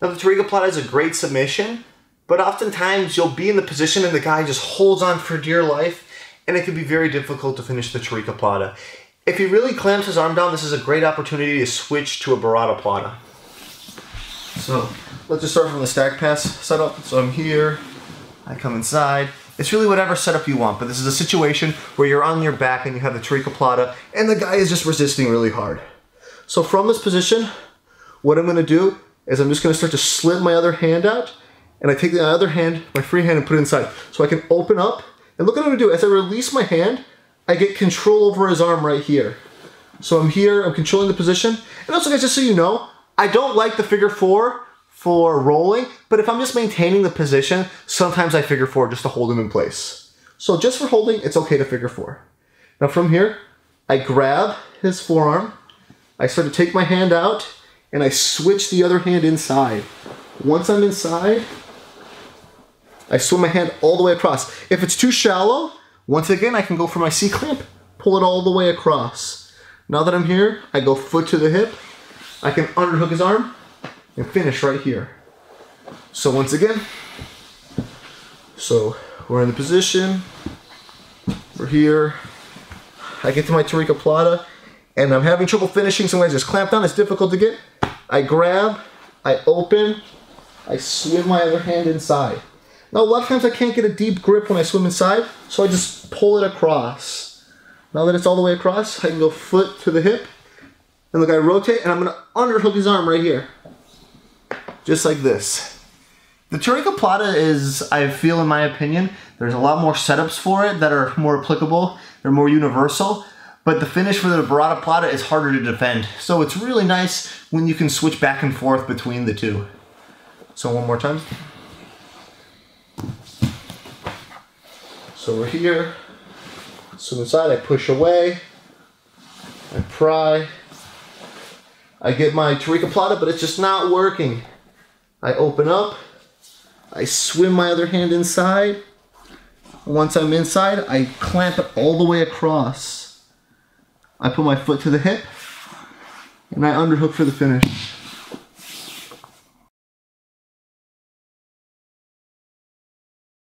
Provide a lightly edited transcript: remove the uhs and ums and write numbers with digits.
Now the Tarikoplata is a great submission, but oftentimes you'll be in the position and the guy just holds on for dear life, and it can be very difficult to finish the Tarikoplata. If he really clamps his arm down, this is a great opportunity to switch to a Barataplata. So let's just start from the stack pass setup. So I'm here, I come inside. It's really whatever setup you want, but this is a situation where you're on your back and you have the Tarikoplata and the guy is just resisting really hard. So from this position, what I'm gonna do is I'm just gonna start to slip my other hand out, and I take the other hand, my free hand, and put it inside. So I can open up, and look what I'm gonna do. As I release my hand, I get control over his arm right here. So I'm here, I'm controlling the position. And also guys, just so you know, I don't like the figure four for rolling, but if I'm just maintaining the position, sometimes I figure four just to hold him in place. So just for holding, it's okay to figure four. Now from here, I grab his forearm, I start to take my hand out, and I switch the other hand inside. Once I'm inside, I swim my hand all the way across. If it's too shallow, once again, I can go for my C-clamp, pull it all the way across. Now that I'm here, I go foot to the hip, I can underhook his arm, and finish right here. So once again, so we're in the position, we're here, I get to my Tarikoplata, and I'm having trouble finishing, so I just clamp down, it's difficult to get. I grab, I open, I swim my other hand inside. Now a lot of times I can't get a deep grip when I swim inside, so I just pull it across. Now that it's all the way across, I can go foot to the hip, and look, I rotate, and I'm gonna underhook his arm right here. Just like this. The Tarikoplata is, I feel in my opinion, there's a lot more setups for it that are more applicable, they're more universal, but the finish for the Barataplata is harder to defend. So it's really nice when you can switch back and forth between the two. So one more time. So we're here, swim inside, I push away, I pry, I get my Tarikoplata, but it's just not working. I open up, I swim my other hand inside. Once I'm inside, I clamp it all the way across. I put my foot to the hip, and I underhook for the finish.